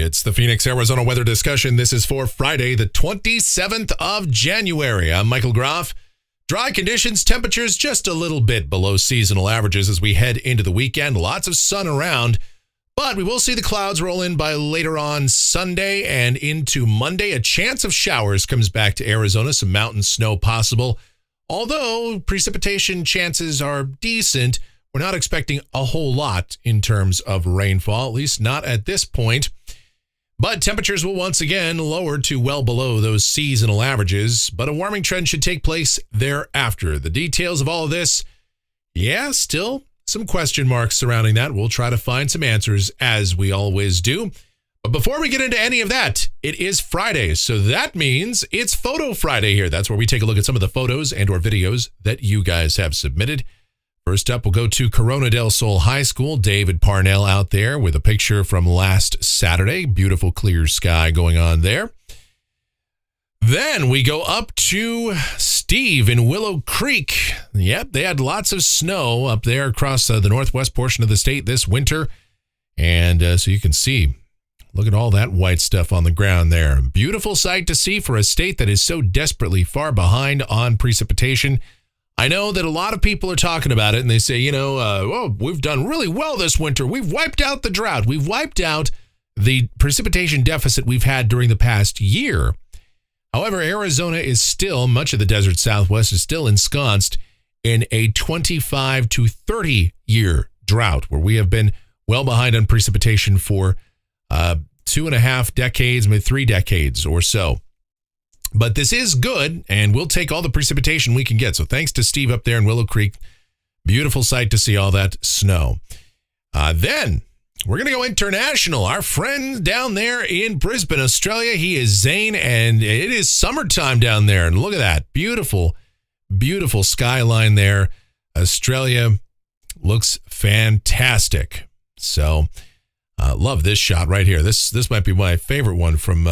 It's the Phoenix, Arizona weather discussion. This is for Friday, the 27th of January. I'm Michael Groff. Dry conditions, temperatures just a little bit below seasonal averages as we head into the weekend. Lots of sun around, but we will see the clouds roll in by later on Sunday and into Monday. A chance of showers comes back to Arizona, some mountain snow possible. Although precipitation chances are decent, we're not expecting a whole lot in terms of rainfall, at least not at this point. But temperatures will once again lower to well below those seasonal averages, but a warming trend should take place thereafter. The details of all of this, still some question marks surrounding that. We'll try to find some answers as we always do. But before we get into any of that, it is Friday, so that means it's Photo Friday here. That's where we take a look at some of the photos and or videos that you guys have submitted. First up, we'll go to Corona del Sol High School. David Parnell out there with a picture from last Saturday. Beautiful clear sky going on there. Then we go up to Steve in Willow Creek. Yep, they had lots of snow up there across the northwest portion of the state this winter. And so you can see, look at all that white stuff on the ground there. Beautiful sight to see for a state that is so desperately far behind on precipitation. I know that a lot of people are talking about it, and they say, we've done really well this winter. We've wiped out the drought. We've wiped out the precipitation deficit we've had during the past year. However, Arizona is still, much of the desert Southwest is still ensconced in a 25 to 30 year drought, where we have been well behind on precipitation for 2.5 decades, maybe 3 decades or so. But this is good, and we'll take all the precipitation we can get. So thanks to Steve up there in Willow Creek. Beautiful sight to see all that snow. Then we're going to go international. Our friend down there in Brisbane, Australia, he is Zane, and it is summertime down there. And look at that. Beautiful, beautiful skyline there. Australia looks fantastic. So love this shot right here. This might be my favorite one from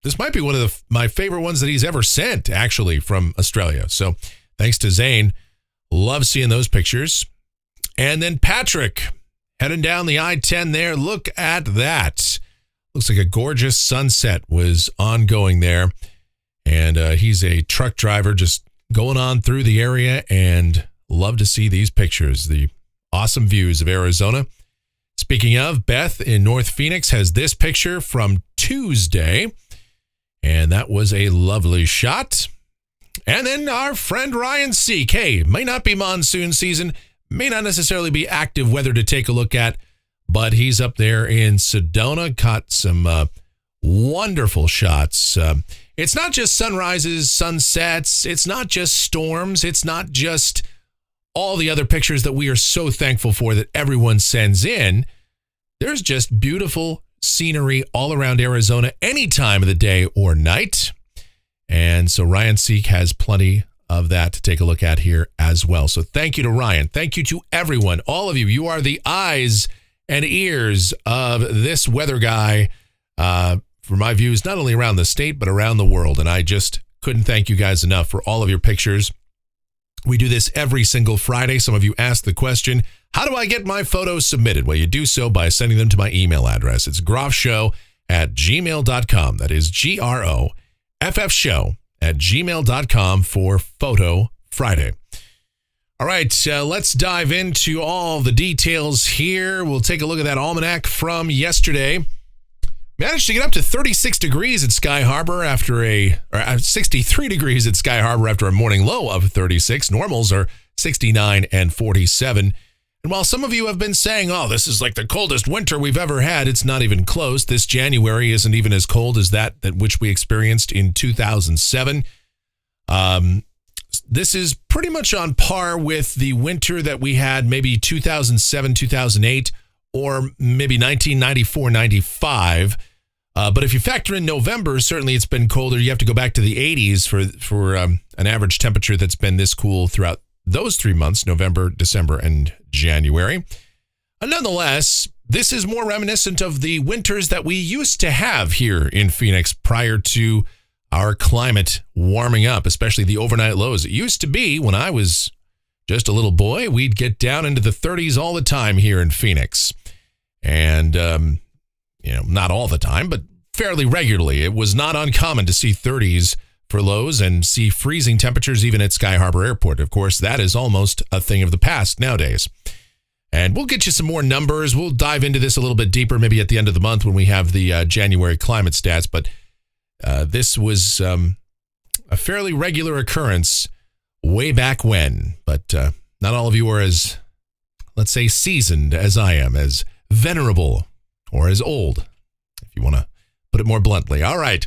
This might be one of my favorite ones that he's ever sent, actually, from Australia. So thanks to Zane. Love seeing those pictures. And then Patrick, heading down the I-10 there. Look at that. Looks like a gorgeous sunset was ongoing there. And he's a truck driver just going on through the area, and love to see these pictures, the awesome views of Arizona. Speaking of, Beth in North Phoenix has this picture from Tuesday. And that was a lovely shot. And then our friend Ryan Seek. Hey, may not be monsoon season, may not necessarily be active weather to take a look at, but he's up there in Sedona, caught some wonderful shots. It's not just sunrises, sunsets, it's not just storms, it's not just all the other pictures that we are so thankful for that everyone sends in. There's just beautiful scenery all around Arizona any time of the day or night. And so Ryan Seek has plenty of that to take a look at here as well. So thank you to Ryan. Thank you to everyone. All of you. You are the eyes and ears of this weather guy for my views, not only around the state, but around the world. And I just couldn't thank you guys enough for all of your pictures. We do this every single Friday. Some of you ask the question, how do I get my photos submitted? Well, you do so by sending them to my email address. It's groffshow@gmail.com. That is GROFFshow@gmail.com for Photo Friday. All right, let's dive into all the details here. We'll take a look at that almanac from yesterday. Managed to get up to 36 degrees at Sky Harbor after 63 degrees at Sky Harbor after a morning low of 36. Normals are 69 and 47. And while some of you have been saying, oh, this is like the coldest winter we've ever had, it's not even close. This January isn't even as cold as that which we experienced in 2007. This is pretty much on par with the winter that we had maybe 2007, 2008, or maybe 1994, 95. But if you factor in November, certainly it's been colder. You have to go back to the 80s for an average temperature that's been this cool throughout those 3 months, November, December, and January. Nonetheless, this is more reminiscent of the winters that we used to have here in Phoenix prior to our climate warming up, especially the overnight lows. It used to be, when I was just a little boy, we'd get down into the 30s all the time here in Phoenix. And not all the time, but fairly regularly. It was not uncommon to see 30s for lows and see freezing temperatures even at Sky Harbor Airport. Of course, that is almost a thing of the past nowadays. And we'll get you some more numbers. We'll dive into this a little bit deeper maybe at the end of the month when we have the January climate stats. But this was a fairly regular occurrence way back when. But not all of you are as, let's say, seasoned as I am, as venerable or as old, if you want to put it more bluntly. All right.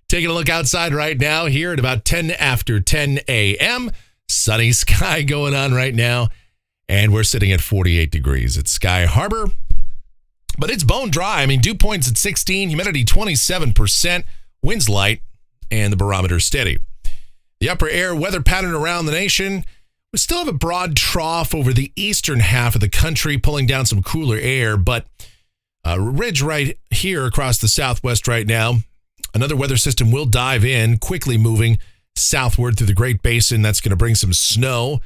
Taking a look outside right now here at about 10 after 10 a.m. Sunny sky going on right now. And we're sitting at 48 degrees at Sky Harbor. But it's bone dry. I mean, dew points at 16, humidity 27%, winds light, and the barometer steady. The upper air weather pattern around the nation. We still have a broad trough over the eastern half of the country, pulling down some cooler air. But a ridge right here across the southwest right now. Another weather system will dive in, quickly moving southward through the Great Basin. That's going to bring some snow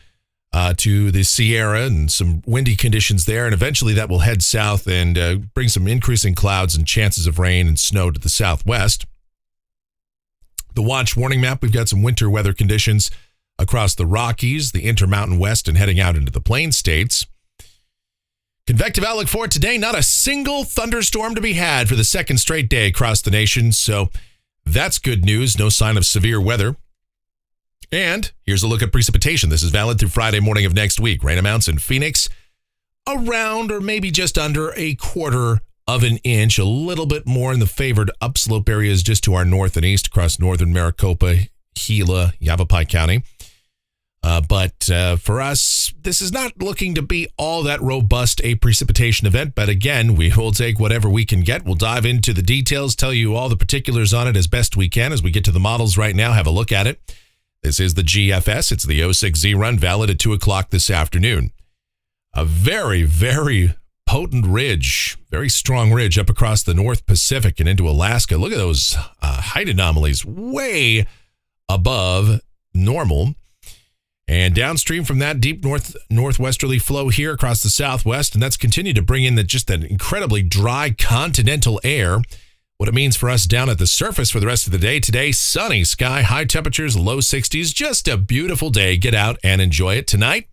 to the Sierra and some windy conditions there. And eventually that will head south and bring some increasing clouds and chances of rain and snow to the southwest. The watch warning map, we've got some winter weather conditions across the Rockies, the Intermountain West, and heading out into the Plain States. Convective outlook for today, not a single thunderstorm to be had for the second straight day across the nation. So that's good news. No sign of severe weather. And here's a look at precipitation. This is valid through Friday morning of next week. Rain amounts in Phoenix around or maybe just under a quarter of an inch, a little bit more in the favored upslope areas just to our north and east across northern Maricopa, Gila, Yavapai County. But for us, this is not looking to be all that robust a precipitation event. But again, we will take whatever we can get. We'll dive into the details, tell you all the particulars on it as best we can as we get to the models right now. Have a look at it. This is the GFS. It's the 06Z run, valid at 2 o'clock this afternoon. A very, very potent ridge, very strong ridge up across the North Pacific and into Alaska. Look at those height anomalies way above normal. And downstream from that, deep northwesterly flow here across the southwest, and that's continued to bring in that incredibly dry continental air. What it means for us down at the surface for the rest of the day today, sunny sky, high temperatures, low 60s, just a beautiful day. Get out and enjoy it tonight.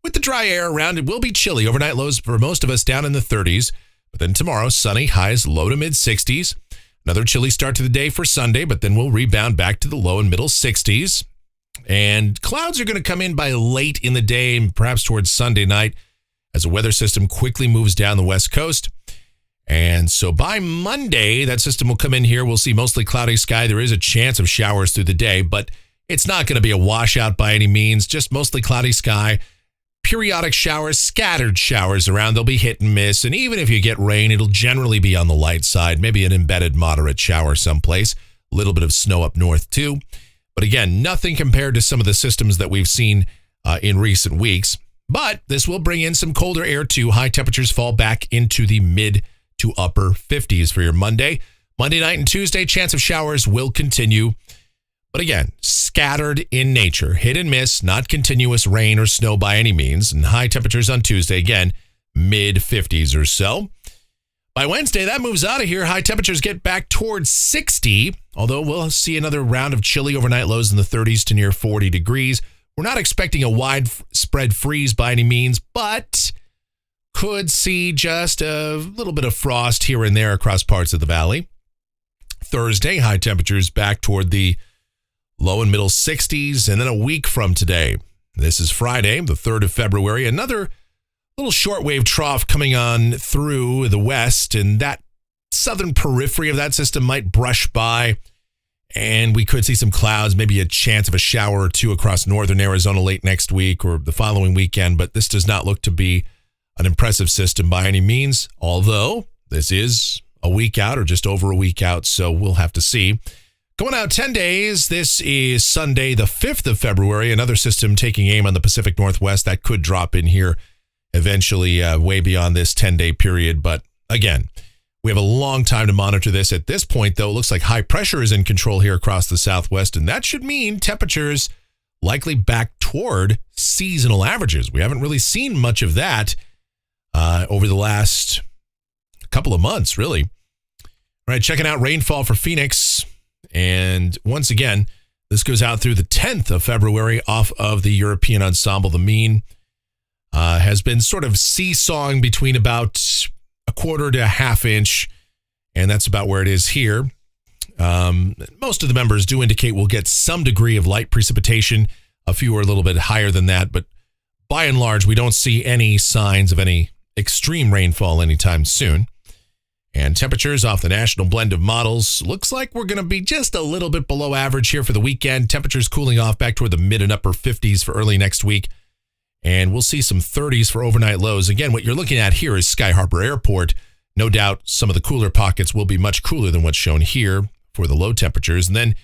With the dry air around, it will be chilly. Overnight lows for most of us down in the 30s. But then tomorrow, sunny, highs low to mid 60s. Another chilly start to the day for Sunday, but then we'll rebound back to the low and middle 60s. And clouds are going to come in by late in the day and perhaps towards Sunday night as a weather system quickly moves down the west coast. And so by Monday, that system will come in here. We'll see mostly cloudy sky. There is a chance of showers through the day, but it's not going to be a washout by any means. Just mostly cloudy sky, periodic showers, scattered showers around. They'll be hit and miss. And even if you get rain, it'll generally be on the light side, maybe an embedded moderate shower someplace. A little bit of snow up north too. But again, nothing compared to some of the systems that we've seen in recent weeks. But this will bring in some colder air too. High temperatures fall back into the mid to upper 50s for your Monday. Monday night and Tuesday, chance of showers will continue. But again, scattered in nature. Hit and miss, not continuous rain or snow by any means. And high temperatures on Tuesday, again, mid 50s or so. By Wednesday, that moves out of here. High temperatures get back towards 60, although we'll see another round of chilly overnight lows in the 30s to near 40 degrees. We're not expecting a widespread freeze by any means, but could see just a little bit of frost here and there across parts of the valley. Thursday, high temperatures back toward the low and middle 60s, and then a week from today. This is Friday, the 3rd of February, another little shortwave trough coming on through the west, and that southern periphery of that system might brush by, and we could see some clouds, maybe a chance of a shower or two across northern Arizona late next week or the following weekend, but this does not look to be an impressive system by any means, although this is a week out or just over a week out, so we'll have to see. Going out 10 days, this is Sunday, the 5th of February, another system taking aim on the Pacific Northwest that could drop in here eventually way beyond this 10-day period. But again, we have a long time to monitor this. At this point, though, it looks like high pressure is in control here across the southwest, and that should mean temperatures likely back toward seasonal averages. We haven't really seen much of that over the last couple of months, really. All right, checking out rainfall for Phoenix. And once again, this goes out through the 10th of February off of the European ensemble. The mean has been sort of seesawing between about a quarter to a half inch, and that's about where it is here. Most of the members do indicate we'll get some degree of light precipitation. A few are a little bit higher than that, but by and large, we don't see any signs of any extreme rainfall anytime soon. And temperatures off the national blend of models, looks like we're going to be just a little bit below average here for the weekend. Temperatures cooling off back toward the mid and upper 50s for early next week. And we'll see some 30s for overnight lows. Again, what you're looking at here is Sky Harbor Airport. No doubt some of the cooler pockets will be much cooler than what's shown here for the low temperatures. And then,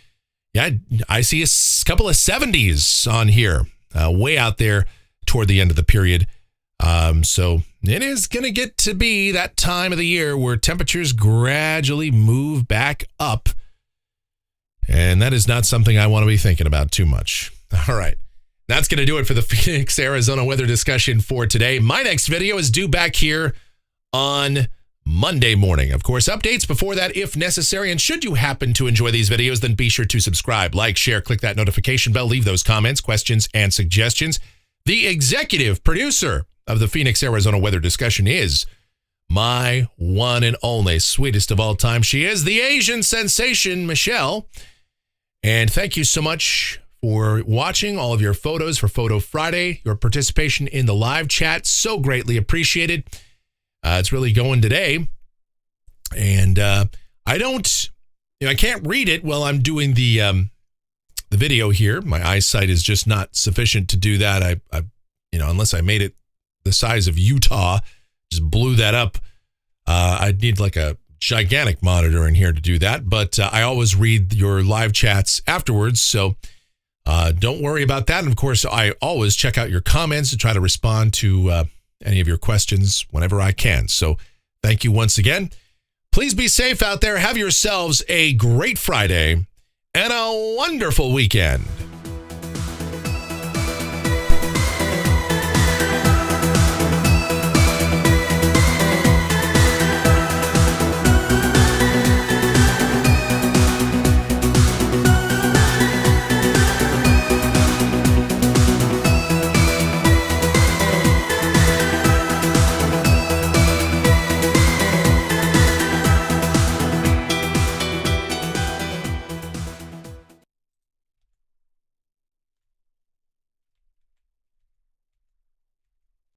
yeah, I see a couple of 70s on here, way out there toward the end of the period. So it is going to get to be that time of the year where temperatures gradually move back up. And that is not something I want to be thinking about too much. All right. That's going to do it for the Phoenix, Arizona weather discussion for today. My next video is due back here on Monday morning. Of course, updates before that if necessary. And should you happen to enjoy these videos, then be sure to subscribe, like, share, click that notification bell, leave those comments, questions, and suggestions. The executive producer of the Phoenix, Arizona weather discussion is my one and only sweetest of all time. She is the Asian sensation, Michelle. And thank you so much for watching, all of your photos for Photo Friday, your participation in the live chat. So greatly appreciated. It's really going today. And I can't read it while I'm doing the video here. My eyesight is just not sufficient to do that. I unless I made it the size of Utah, just blew that up. I'd need like a gigantic monitor in here to do that. But I always read your live chats afterwards. So don't worry about that. And of course, I always check out your comments to try to respond to any of your questions whenever I can. So thank you once again. Please be safe out there. Have yourselves a great Friday and a wonderful weekend.